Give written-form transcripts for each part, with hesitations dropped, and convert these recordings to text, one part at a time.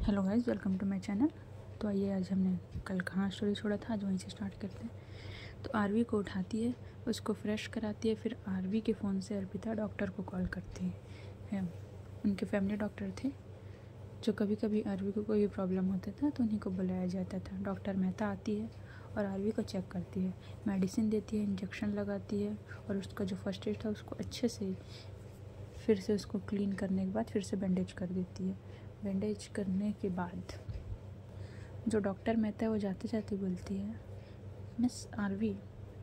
Hello guys, welcome to my channel. तो आइए, आज हमने कल कहाँ स्टोरी छोड़ा था, आज वहीं से स्टार्ट करते हैं। तो आरवी को उठाती है, उसको फ्रेश कराती है, फिर आरवी के फ़ोन से अर्पिता डॉक्टर को कॉल करती है। उनके फैमिली डॉक्टर थे जो कभी कभी आरवी को कोई प्रॉब्लम होता था तो उन्हीं को बुलाया जाता था। डॉक्टर मेहता आती है और आरवी को चेक करती है, मेडिसिन देती है, इंजेक्शन लगाती है और उसका जो फर्स्ट एड था उसको अच्छे से फिर से उसको क्लीन करने के बाद फिर से बैंडेज कर देती है। बैंडेज करने के बाद जो डॉक्टर मेहता है वो जाते जाते बोलती है, मिस आरवी,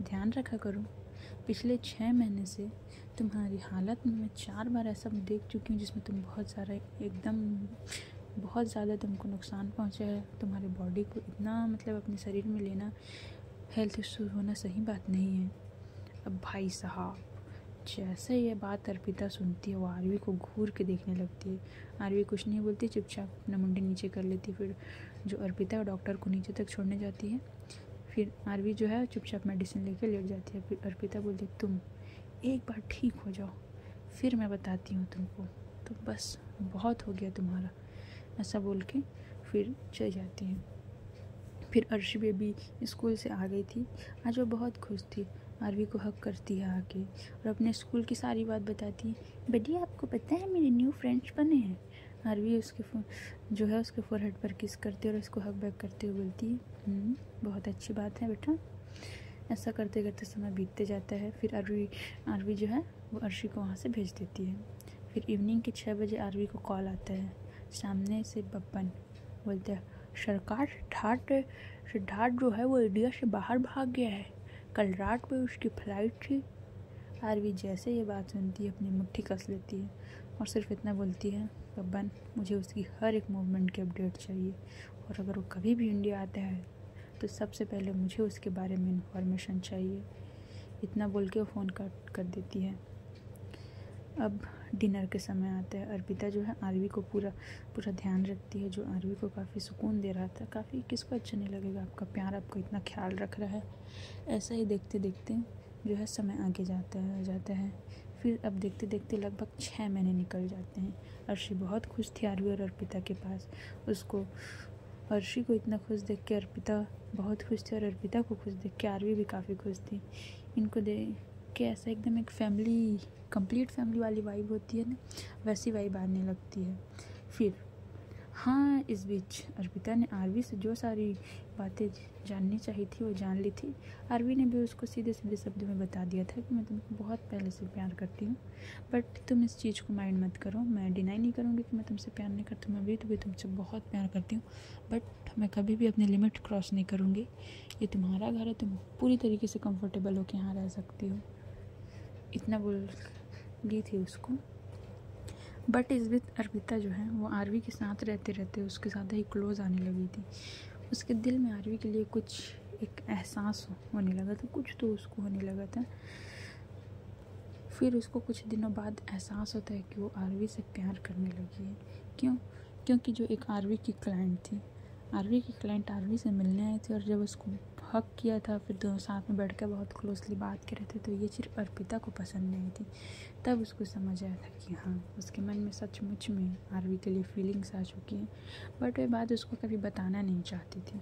ध्यान रखा करो, पिछले 6 महीने से तुम्हारी हालत में मैं 4 बार ऐसा देख चुकी हूँ जिसमें तुम बहुत ज़्यादा तुमको नुकसान पहुँचा है। तुम्हारी बॉडी को इतना अपने शरीर में लेना, हेल्थ इश्यूज होना सही बात नहीं है। अब भाई साहब, जैसे ये बात अर्पिता सुनती है वो आरवी को घूर के देखने लगती है। आरवी कुछ नहीं बोलती, चुपचाप अपना मुंडी नीचे कर लेती है। फिर जो अर्पिता डॉक्टर को नीचे तक छोड़ने जाती है, फिर आरवी जो है चुपचाप मेडिसिन लेके लेट जाती है। फिर अर्पिता बोलती, तुम एक बार ठीक हो जाओ फिर मैं बताती हूँ तुमको, तो बस बहुत हो गया तुम्हारा, ऐसा बोल के फिर चली जाती है। फिर अर्शी बेबी स्कूल से आ गई थी। आज वो बहुत खुश थी। आरवी को हक करती है आके और अपने स्कूल की सारी बात बताती है। बेटी, आपको पता है मेरे न्यू फ्रेंड्स बने हैं। आरवी उसके फोरहेड पर किस करती है और उसको हक बैक करते हुए बोलती है, बहुत अच्छी बात है बेटा। ऐसा करते करते समय बीतते जाता है। फिर आरवी जो है वो अर्शी को वहाँ से भेज देती है। फिर इवनिंग के 6 बजे आरवी को कॉल आता है। सामने से बब्बन बोलते हैं, सरकार, सिद्धार्थ जो है वो इंडिया से बाहर भाग गया है, कल रात में उसकी फ्लाइट थी। आरवी जैसे ये बात सुनती है अपनी मुट्ठी कस लेती है और सिर्फ इतना बोलती है, बब्बन, मुझे उसकी हर एक मूवमेंट की अपडेट चाहिए और अगर वो कभी भी इंडिया आता है तो सबसे पहले मुझे उसके बारे में इन्फॉर्मेशन चाहिए। इतना बोल के वो फ़ोन कट कर देती है। अब डिनर के समय आता है। अर्पिता जो है आरवी को पूरा ध्यान रखती है, जो आरवी को काफ़ी सुकून दे रहा था। काफ़ी किसको अच्छा नहीं लगेगा, आपका प्यार आपको इतना ख्याल रख रहा है। ऐसा ही देखते देखते जो है समय आगे जाता है। फिर अब देखते देखते लगभग 6 महीने निकल जाते हैं। अर्शी बहुत खुश थी आरवी और अर्पिता के पास। अर्शी को इतना खुश देख के अर्पिता बहुत खुश थी और अर्पिता को खुश देख के आरवी भी काफ़ी खुश थी। इनको देख के ऐसा एकदम एक कंप्लीट फैमिली वाली वाइब होती है ना, वैसी वाइब आने लगती है। फिर हाँ, इस बीच अर्पिता ने आरवी से जो सारी बातें जाननी चाहिए थी वो जान ली थी। आरवी ने भी उसको सीधे सीधे शब्दों में बता दिया था कि मैं तुमको बहुत पहले से प्यार करती हूँ, बट तुम इस चीज़ को माइंड मत करो। मैं डिनाई नहीं करूँगी कि मैं तुमसे प्यार नहीं करती हूँ, मैं भी तुमसे बहुत प्यार करती हूँ, बट मैं कभी भी अपनी लिमिट क्रॉस नहीं करूँगी। ये तुम्हारा घर है, तुम पूरी तरीके से कंफर्टेबल होकर यहाँ रह सकती हो। इतना बोल दी थी उसको। बट इस बीच अर्पिता जो है वो आरवी के साथ रहते रहते उसके ज़्यादा ही क्लोज आने लगी थी। उसके दिल में आरवी के लिए कुछ एक एहसास होने लगा था, कुछ तो उसको होने लगा था। फिर उसको कुछ दिनों बाद एहसास होता है कि वो आरवी से प्यार करने लगी है। क्योंकि जो एक आरवी की क्लाइंट थी, आरवी से मिलने आई थी और जब उसको हक किया था, फिर दोनों साथ में बैठ कर बहुत क्लोजली बात कर रहे थे, तो ये चीज़ अर्पिता को पसंद नहीं थी। तब उसको समझ आया था कि हाँ, उसके मन में सचमुच में आरवी के लिए फीलिंग्स आ चुकी हैं, बट वह बात उसको कभी बताना नहीं चाहती थी।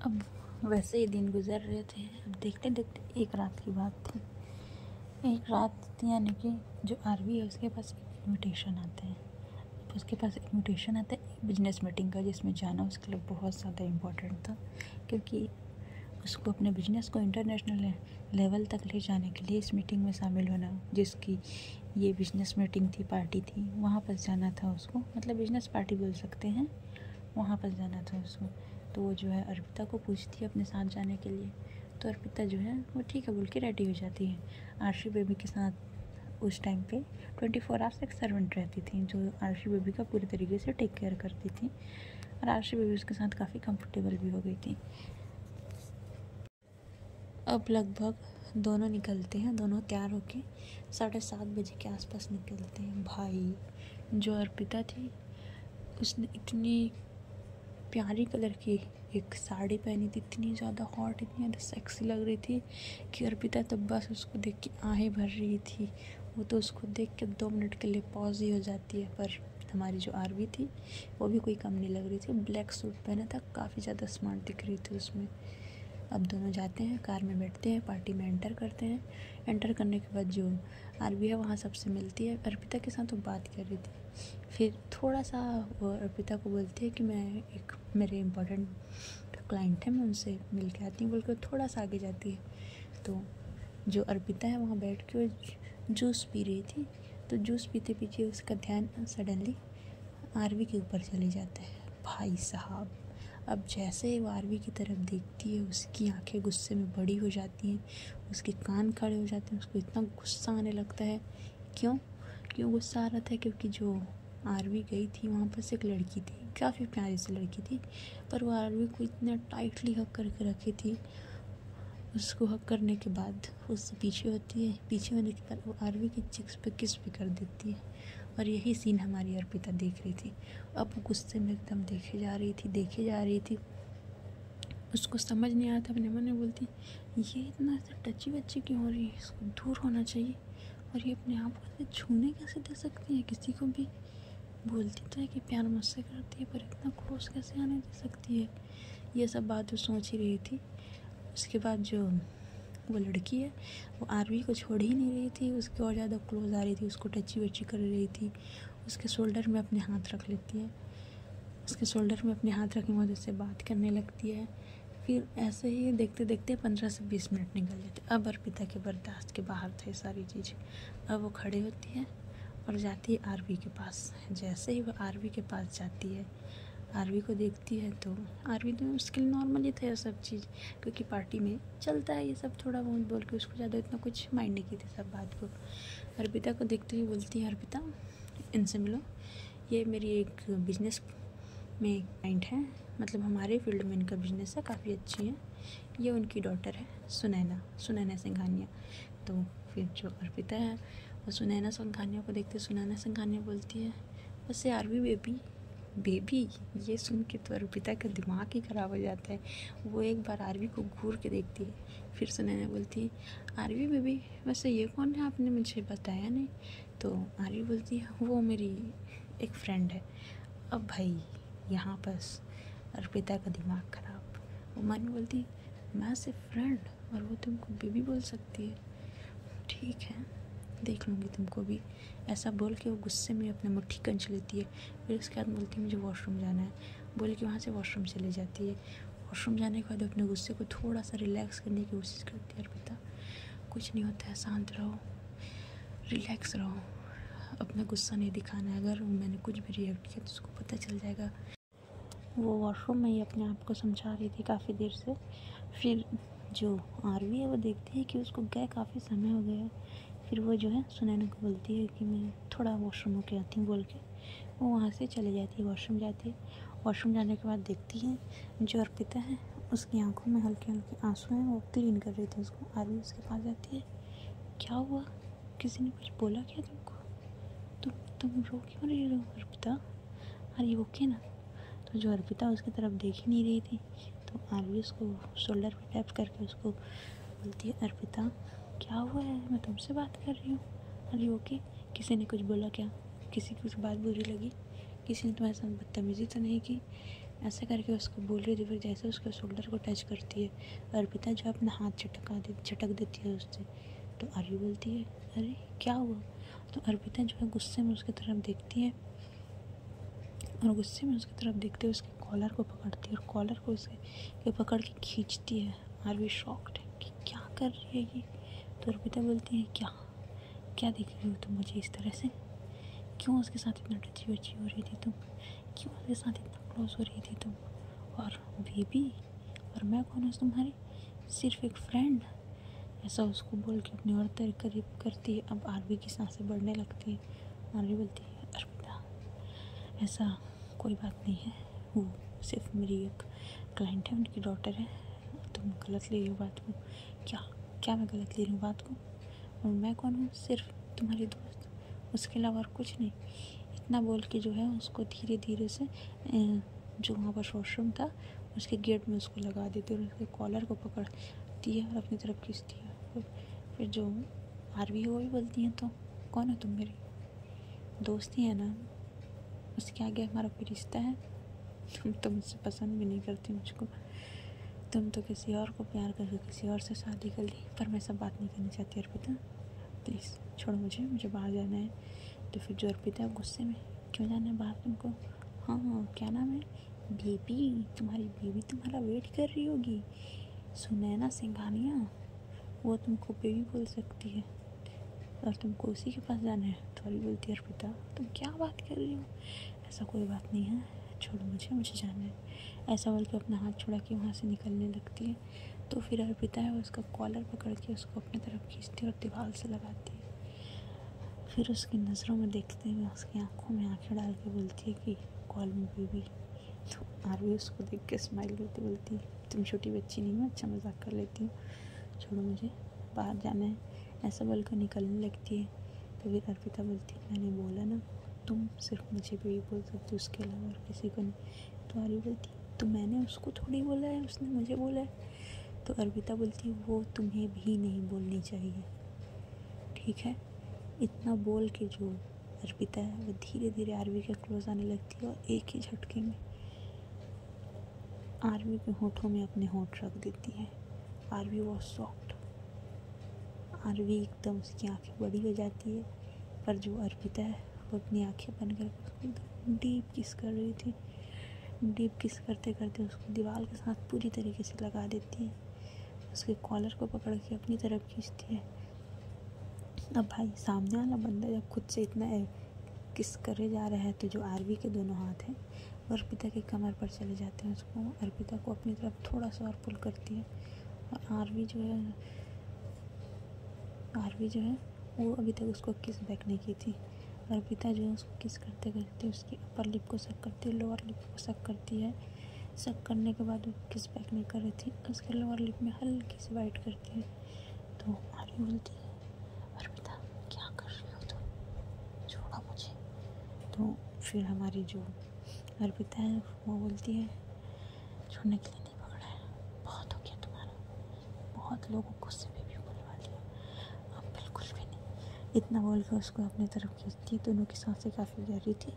अब वैसे ही दिन गुजर रहे थे। अब देखते देखते एक रात की बात थी। एक रात यानी कि जो आरवी है उसके पास इन्विटेशन आता है। एक बिजनेस मीटिंग का, जिसमें जाना उसके लिए बहुत ज़्यादा इम्पोर्टेंट था, क्योंकि उसको अपने बिजनेस को इंटरनेशनल लेवल तक ले जाने के लिए इस मीटिंग में शामिल होना, जिसकी ये बिजनेस मीटिंग थी, पार्टी थी, वहाँ पर जाना था उसको। बिजनेस पार्टी बोल सकते हैं, वहाँ पर जाना था उसको। तो वो जो है अर्पिता को पूछती है अपने साथ जाने के लिए। तो अर्पिता जो है वो ठीक है बोल के रेडी हो जाती है। आरशी बेबी के साथ उस टाइम पे 24 आवर्स एक सर्वेंट रहती थी, जो आरशी बेबी का पूरी तरीके से टेक केयर करती थी और आरशी बेबी उसके साथ काफ़ी कंफर्टेबल भी हो गई थी। अब लगभग दोनों निकलते हैं, दोनों तैयार होके 7:30 बजे के आसपास निकलते हैं। भाई, जो अर्पिता थी उसने इतनी प्यारी कलर की एक साड़ी पहनी थी, इतनी ज़्यादा हॉट, इतनी ज़्यादा सेक्सी लग रही थी कि अर्पिता तब बस उसको देख के आहें भर रही थी। वो तो उसको देख के 2 मिनट के लिए पॉज ही हो जाती है, पर हमारी जो आरवी थी वो भी कोई कम नहीं लग रही थी। ब्लैक सूट पहना था, काफ़ी ज़्यादा स्मार्ट दिख रही थी उसमें। अब दोनों जाते हैं, कार में बैठते हैं, पार्टी में एंटर करते हैं। एंटर करने के बाद जो आरवी है वहाँ सबसे मिलती है। अर्पिता के साथ वो बात कर रही थी। फिर थोड़ा सा वो अर्पिता को बोलती है कि मैं एक मेरे इम्पोर्टेंट क्लाइंट है, मैं उनसे मिल के आती हूँ बोल कर थोड़ा सा आगे जाती है। तो जो अर्पिता है वहाँ बैठ के वो जूस पी रही थी। तो जूस पीते पीते उसका ध्यान सडनली आरवी के ऊपर चले जाता है। भाई साहब, अब जैसे ही वो आरवी की तरफ देखती है उसकी आंखें गुस्से में बड़ी हो जाती हैं, उसके कान खड़े हो जाते हैं, उसको इतना गुस्सा आने लगता है। क्यों गुस्सा आ रहा था? क्योंकि जो आरवी गई थी वहाँ पर से एक लड़की थी, काफ़ी प्यारी सी लड़की थी, पर वो आरवी को इतना टाइटली हक करके रखी थी। उसको हक करने के बाद उससे पीछे होती है, पीछे होने के बाद वो आरवी की चिक्स पे किस भी कर देती है। और यही सीन हमारी अर्पिता देख रही थी। अब वो गुस्से में एकदम देखे जा रही थी। उसको समझ नहीं आता, अपने मन में बोलती ये इतना टची वच्ची क्यों हो रही है, इसको दूर होना चाहिए। और ये अपने आप को छूने कैसे दे सकती है किसी को भी? बोलती तो है कि प्यार मुझसे करती है, पर इतना क्लोज कैसे आने दे सकती है? ये सब बात वो सोच ही रही थी। उसके बाद जो वो लड़की है वो आरवी को छोड़ ही नहीं रही थी, उसके और ज़्यादा क्लोज आ रही थी, उसको टची वची कर रही थी। उसके शोल्डर में अपने हाथ रख लेती है, उसके शोल्डर में अपने हाथ रखने के बाद उससे बात करने लगती है। फिर ऐसे ही देखते देखते 15 से 20 मिनट निकल जाते। अब अर्पिता के बर्दाश्त के बाहर थे सारी चीज़। अब वो खड़े होती है और जाती है आरवी के पास। जैसे ही वो आरवी के पास जाती है, आरवी को देखती है तो आरवी तो उसके लिए नॉर्मल ही था ये सब चीज़, क्योंकि पार्टी में चलता है ये सब, थोड़ा बहुत बोल के उसको ज़्यादा इतना कुछ माइंड नहीं की थी सब बात को। अर्पिता को देखते हुए बोलती है, अर्पिता इनसे मिलो, ये मेरी एक बिजनेस में क्लाइंट है, मतलब हमारे फील्ड में इनका बिजनेस है, काफ़ी अच्छी है। ये उनकी डॉटर है सुनैना सिंघानिया। तो फिर जो अर्पिता है वो सुनैना सिंघानिया को देखते सुनैना सिंघानिया बोलती है, वैसे आरवी बेबी। ये सुन के तो अर्पिता का दिमाग ही ख़राब हो जाता है। वो एक बार आरवी को घूर के देखती है, फिर सुनैना बोलती है, आरवी बेबी वैसे ये कौन है, आपने मुझे बताया नहीं। तो आरवी बोलती है, वो मेरी एक फ्रेंड है। अब भाई यहाँ बस अर्पिता का दिमाग ख़राब। वो मन में बोलती है, मैं सिर्फ फ्रेंड और वो तुमको बेबी बोल सकती है, ठीक है देख लूँगी तुमको भी। ऐसा बोल के वो गुस्से में अपने मुट्ठी कंच लेती है। फिर उसके बाद बोलती है, मुझे वॉशरूम जाना है, बोल के वहाँ से वॉशरूम चली जाती है। वॉशरूम जाने के बाद अपने गुस्से को थोड़ा सा रिलैक्स करने की कोशिश करती है। अर्पिता कुछ नहीं होता है, शांत रहो, रिलैक्स रहो, अपना गुस्सा नहीं दिखाना है। अगर मैंने कुछ भी रिएक्ट किया तो उसको पता चल जाएगा। वो वॉशरूम में ही अपने आप को समझा रही थी काफ़ी देर से। फिर जो आरवी है वो देखती है कि उसको गए काफ़ी समय हो गया है। फिर वो जो है सुनैना को बोलती है कि मैं थोड़ा वॉशरूम होके आती हूँ बोल के वो वहाँ से चली जाती है, वॉशरूम जाती है। वॉशरूम जाने के बाद देखती है जो अर्पिता है उसकी आंखों में हल्के हल्के आंसू हैं, वो क्लीन कर रही थी उसको। आरवी उसके पास जाती है, क्या हुआ, किसी ने कुछ बोला क्या तुमको? तुम रो क्यों रही हो अर्पिता, अरे ओके ना? तो जो अर्पिता उसकी तरफ देख ही नहीं रही थी, तो आरवी उसको शोल्डर पे टैप करके उसको बोलती है, अर्पिता क्या हुआ है, मैं तुमसे बात कर रही हूँ, अरे ओके? किसी ने कुछ बोला क्या, किसी की कुछ बात बुरी लगी, किसी ने तुम्हारे साथ बदतमीज़ी तो नहीं की? ऐसा करके उसको बोल रही थी। फिर जैसे उसके शोल्डर को टच करती है अर्पिता, जो अपना हाथ झटक देती है उससे। तो आरवी बोलती है, अरे क्या हुआ? तो अर्पिता जो है गुस्से में उसकी तरफ देखती है और गुस्से में उसकी तरफ देखते हुए उसके कॉलर को पकड़ती है और कॉलर को उसके पकड़ के खींचती है। आरवी शॉक्ड है कि क्या कर रही है ये। तो अर्पिता बोलती है, क्या देख रही हो तुम मुझे इस तरह से? क्यों उसके साथ इतना टची वची हो रही थी तुम? क्यों उसके साथ इतना क्लोज हो रही थी तुम? और बेबी, और मैं कौन हूँ तुम्हारी? सिर्फ एक फ्रेंड। ऐसा उसको बोल के अपने और करीब करती है। अब आरवी की सांसें बढ़ने लगती है। आरवी बोलती है, अर्पिता ऐसा कोई बात नहीं है, वो सिर्फ मेरी एक क्लाइंट है, उनकी डॉटर है, तुम गलत ले रही हो बात को। क्या मैं गलत ले रही हूँ बात को? और मैं कौन हूँ? सिर्फ तुम्हारी दोस्त, उसके अलावा और कुछ नहीं। इतना बोल के जो है उसको धीरे धीरे से जो वहाँ पर वॉशरूम था उसके गेट में उसको लगा देती है और उसके कॉलर को पकड़ती है और अपनी तरफ खींचती है। फिर जो आरवी है वो भी बोलती है, तो कौन है तुम? मेरी दोस्त ही है ना? उसके आगे हमारा कोई रिश्ता है? तुम तो मुझसे पसंद भी नहीं करती मुझको, तुम तो किसी और को प्यार करके किसी और से शादी कर ली। पर मैं सब बात नहीं करनी चाहती अर्पिता, प्लीज़ छोड़ो मुझे बाहर जाना है। तो फिर जो अर्पिता गुस्से में, क्यों जाना है बाहर तुमको? हाँ क्या नाम है? बेबी, तुम्हारी बेबी तुम्हारा वेट कर रही होगी, सुनैना सिंघानिया, वो तुमको बेबी बोल सकती है और तुमको उसी के पास जाना है। तो अभी बोलती है अर्पिता तुम क्या बात कर रही हो, ऐसा कोई बात नहीं है, छोड़ो मुझे जाना है। ऐसा बोल के अपना हाथ छुड़ा के वहाँ से निकलने लगती है। तो फिर अर्पिता है उसका कॉलर पकड़ के उसको अपनी तरफ खींचती है और दीवार से लगाती है। फिर उसकी नज़रों में देखते हुए उसकी आंखों में आंखें डाल के बोलती है कि कॉल मी बेबी। तो आरवी उसको देख के स्माइल करती बोलती है तुम छोटी बच्ची नहीं हो, अच्छा मजाक कर लेती हूँ, छोड़ो मुझे बाहर जाना है। ऐसा बोलकर निकलने लगती है। तो फिर अर्पिता बोलती है मैंने बोला ना तुम सिर्फ मुझे बेबी बोल सकती हो, उसके अलावा और किसी को नहीं। तो आरवी बोलती तो मैंने उसको थोड़ी बोला है, उसने मुझे बोला है। तो अर्पिता बोलती है वो तुम्हें भी नहीं बोलनी चाहिए, ठीक है। इतना बोल के जो अर्पिता है वो धीरे धीरे आरवी के क्लोज आने लगती है और एक ही झटके में आरवी के होठों में अपने होठ रख देती है। आरवी वॉज शॉक्ड, आरवी एकदम उसकी आंखें बड़ी हो जाती है। पर जो अर्पिता है वो अपनी आंखें बंद करके उसको एकदम डीप किस कर रही थी। डीप किस करते करते उसको दीवार के साथ पूरी तरीके से लगा देती है, उसके कॉलर को पकड़ के अपनी तरफ खींचती है। अब भाई सामने वाला बंदा जब खुद से इतना किस करे जा रहा है तो जो आरवी के दोनों हाथ हैं वो अर्पिता की कमर पर चले जाते हैं। उसको अर्पिता को अपनी तरफ थोड़ा सा और पुल करती है और आरवी जो है वो अभी तक उसको किस बैक नहीं की थी। अर्पिता जो है उसको किस करते करते उसकी अपर लिप को सक करती है, लोअर लिप को सक करती है। सक करने के बाद वो किस बैक नहीं कर रही थी, उसके लोअर लिप में हल्की सी बाइट करती है। तो आरवी बोलती है अर्पिता क्या कर रही हो तुम, छोड़ो मुझे। तो फिर हमारी जो अर्पिता है वो बोलती है छोड़ने के लिए नहीं पकड़ा है, बहुत हो गया तुम्हारा, बहुत लोगों को गुस्से में भी बुलवा लिया, अब बिल्कुल भी नहीं। इतना बोल के उसको अपनी तरफ खींचती है। दोनों की सांसें काफ़ी गहरी थी,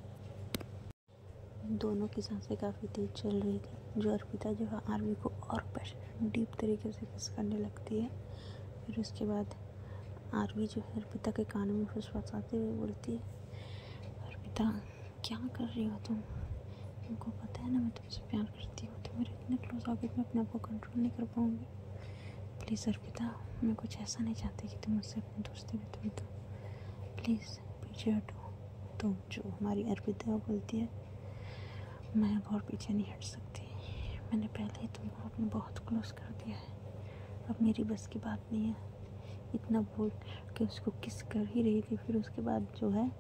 दोनों की सांसें काफ़ी तेज चल रही थी। जो अर्पिता जो है आरवी को और पैशनेट डीप तरीके से किस करने लगती है। फिर उसके बाद आरवी जो है अर्पिता के कानों में फुसफुसाते हुए बोलती है अर्पिता क्या कर रही हो तुमको पता है ना मैं तुमसे प्यार करती हूँ, तुम मेरे इतने क्लोज आगे मैं अपने आप को कंट्रोल नहीं कर पाऊँगी, प्लीज़ अर्पिता मैं कुछ ऐसा नहीं चाहती कि तुम मुझसे अपनी दोस्ती भी तोड़ दो, प्लीज़ पीछे हटो। तो जो हमारी अर्पिता वो बोलती है मैं अब और पीछे नहीं हट सकती, मैंने पहले ही तुमको अपने बहुत क्लोज कर दिया है, अब मेरी बस की बात नहीं है। इतना बोल के उसको किस कर ही रही थी। फिर उसके बाद जो है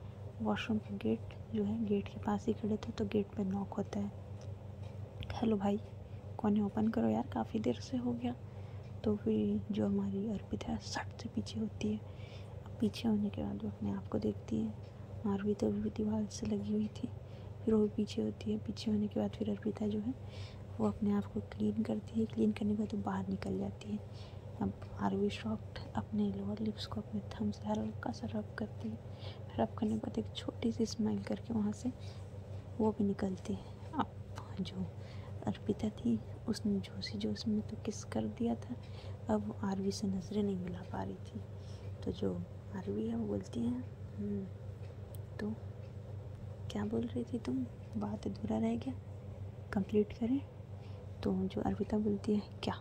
वॉशरूम का गेट जो है गेट के पास ही खड़े थे तो गेट पे नॉक होता है, हेलो भाई कौन है, ओपन करो यार काफ़ी देर से हो गया। तो फिर जो हमारी अर्पिता है सट से पीछे होती है। अब पीछे होने के बाद वो अपने आप को देखती है, आरवी तो भी दीवार से लगी हुई थी। फिर वो पीछे होती है, पीछे होने के बाद फिर अर्पिता जो है वो अपने आप को क्लीन करती है, क्लीन करने के बाद वो बाहर निकल जाती है। अब आरवी शॉक्ड अपने लोअर लिप्स को अपने थंब से हल्का सा रब करती है, रब करने के बाद एक छोटी सी स्माइल करके वहाँ से वो भी निकलती है। अब जो अर्पिता थी उसने जोश में तो किस कर दिया था, अब आरवी से नज़रें नहीं मिला पा रही थी। तो जो आरवी है वो बोलती है तो क्या बोल रही थी तुम, बात अधूरा रह गया, कंप्लीट करें। तो जो अर्पिता बोलती है क्या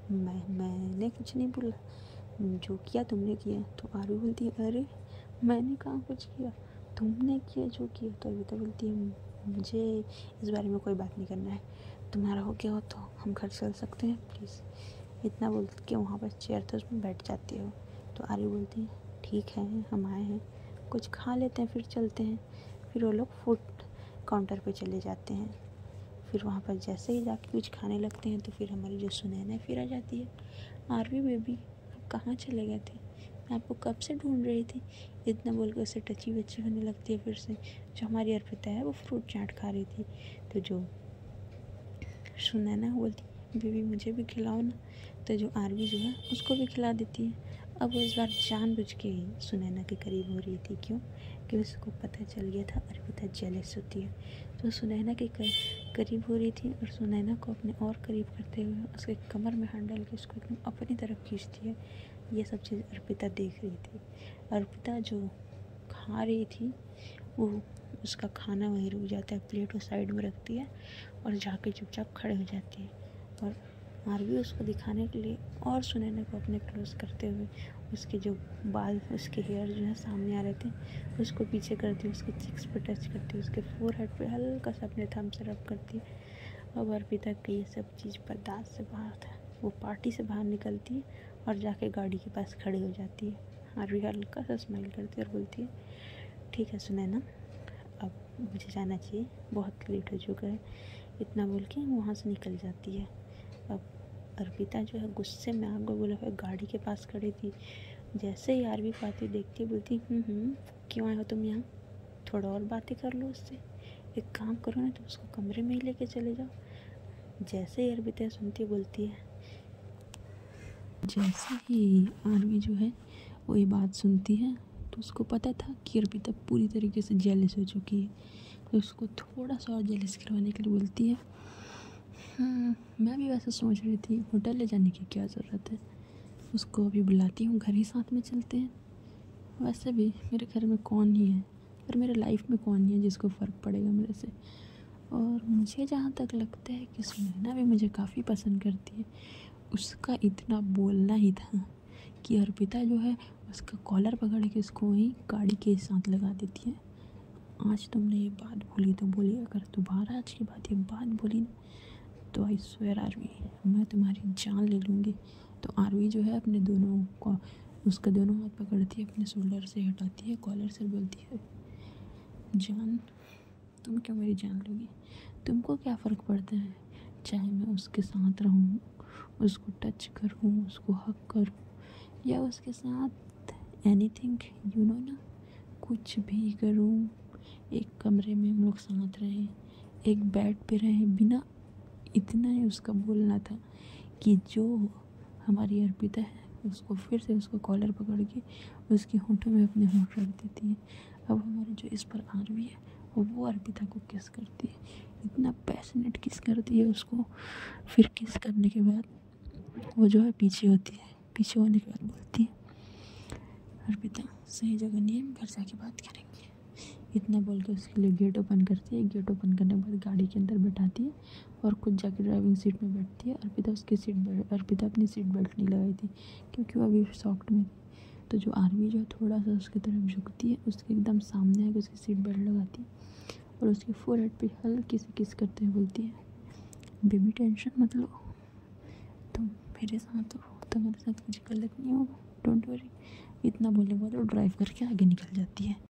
मैंने कुछ नहीं बोला, जो किया तुमने किया। तो आरवी बोलती है अरे मैंने कहाँ कुछ किया, तुमने किया जो किया। तो अर्पिता बोलती है मुझे इस बारे में कोई बात नहीं करना है, तुम्हारा हो गया हो तो हम घर चल सकते हैं प्लीज़। इतना बोल के वहाँ पर चेयर था उसमें बैठ जाती है। तो आरवी बोलती है ठीक है हम आए हैं कुछ खा लेते हैं फिर चलते हैं। फिर वो लोग फूड काउंटर पे चले जाते हैं। फिर वहाँ पर जैसे ही जाके कुछ खाने लगते हैं तो फिर हमारी जो सुनैना फिर आ जाती है, आरवी बेबी आप कहाँ चले गए थे, मैं आपको कब से ढूंढ रही थी। इतना बोल कर उसे टची बच्ची होने लगती है। फिर से जो हमारी अर्पिता है वो फ्रूट चाट खा रही थी। तो जो सुनैना बोलती बेबी मुझे भी खिलाओ ना। तो जो आरवी जो है उसको भी खिला देती है। अब वो इस बार जानबूझ के ही सुनैना के करीब हो रही थी, क्यों कि उसको पता चल गया था अर्पिता जेलस होती है। तो सुनैना के करीब हो रही थी और सुनैना को अपने और करीब करते हुए उसके कमर में हाथ डाल के उसको एकदम अपनी तरफ खींचती है। ये सब चीज़ अर्पिता देख रही थी। अर्पिता जो खा रही थी वो उसका खाना वहीं रुक जाता है, प्लेट वो साइड में रखती है और जाके चुपचाप खड़े हो जाती है। और आरवी उसको दिखाने के लिए और सुनैना को अपने क्लोज करते हुए उसके जो बाल, उसके हेयर जो है सामने आ रहे थे, उसको पीछे करती है, उसके चिक्स पे टच करती है, उसके फोरहेड पे हल्का सा अपने थंब से रब करती है। अब अर्पिता की ये सब चीज़ बर्दाश्त से बाहर था। वो पार्टी से बाहर निकलती है और जाके गाड़ी के पास खड़ी हो जाती है। आरवी हल्का सा स्माइल करती है और बोलती है, ठीक है सुनैना, अब मुझे जाना चाहिए, बहुत लेट हो चुका है। इतना बोल के वहाँ से निकल जाती है। अब अर्पिता जो है गुस्से में आग बबूला हुए गाड़ी के पास खड़ी थी। जैसे ही आरवी को आती देखती बोलती, क्यों आए हो तुम यहाँ? थोड़ा और बातें कर लो उससे, एक काम करो ना, तुम उसको कमरे में ही लेके चले जाओ। जैसे ही अर्पिता सुनती बोलती है, जैसे ही आरवी जो है वो ये बात सुनती है तो उसको पता था कि अर्पिता पूरी तरीके से जेलस हो चुकी है। तो उसको थोड़ा सा और जेलस करवाने के लिए बोलती है, मैं भी वैसे सोच रही थी होटल ले जाने की क्या ज़रूरत है, उसको अभी बुलाती हूँ, घर ही साथ में चलते हैं। वैसे भी मेरे घर में कौन ही है और मेरे लाइफ में कौन ही है जिसको फ़र्क पड़ेगा मेरे से। और मुझे जहाँ तक लगता है कि सुनैना भी मुझे काफ़ी पसंद करती है। उसका इतना बोलना ही था कि अर्पिता जो है उसका कॉलर पकड़ के उसको वहीं गाड़ी के साथ लगा देती है। आज तुमने ये बात बोली तो बोली, अगर दोबारा आज के बाद ये बात बोली ना तो आई स्वेयर आरवी, मैं तुम्हारी जान ले लूँगी। तो आरवी जो है अपने दोनों को, उसका दोनों हाथ पकड़ती है, अपने शोल्डर से हटाती है, कॉलर से बोलती है, जान तुम क्यों मेरी जान लोगी? तुमको क्या फ़र्क पड़ता है चाहे मैं उसके साथ रहूँ, उसको टच करूँ, उसको हक करूँ या उसके साथ एनीथिंग यू नो ना, कुछ भी करूँ। एक कमरे में हम लोग साथ रहें, एक बेड पे रहें, बिना, इतना ही उसका बोलना था कि जो हमारी अर्पिता है उसको फिर से उसको कॉलर पकड़ के उसके होंठों में अपने होंठ रख देती है। अब हमारे जो इस पर आरवी है वो अर्पिता को किस करती है, इतना पैशनेट किस करती है उसको। फिर किस करने के बाद वो जो है पीछे होती है, पीछे होने के बाद बोलती है, अर्पिता सही जगह नहीं है, हम घर जाके बात करेंगे। इतना बोल के उसके लिए गेट ओपन करती है। गेट ओपन करने के बाद गाड़ी के अंदर बैठाती है और खुद जाके ड्राइविंग सीट में बैठती है। अर्पिता अपनी सीट बेल्ट नहीं लगाई थी क्योंकि वो अभी सॉफ्ट में थी। तो जो आरवी जो है थोड़ा सा उसकी तरफ झुकती है, उसके एकदम सामने आके उसकी सीट बेल्ट लगाती है और उसके फोरहेड पे हल्की सी किस करते हुए बोलती है, बेबी टेंशन मत लो, तुम मेरे साथ हो, तुम्हारे साथ कुछ गलत नहीं होगा, डोंट वरी। इतना बोलने के बाद वो ड्राइव करके आगे निकल जाती है।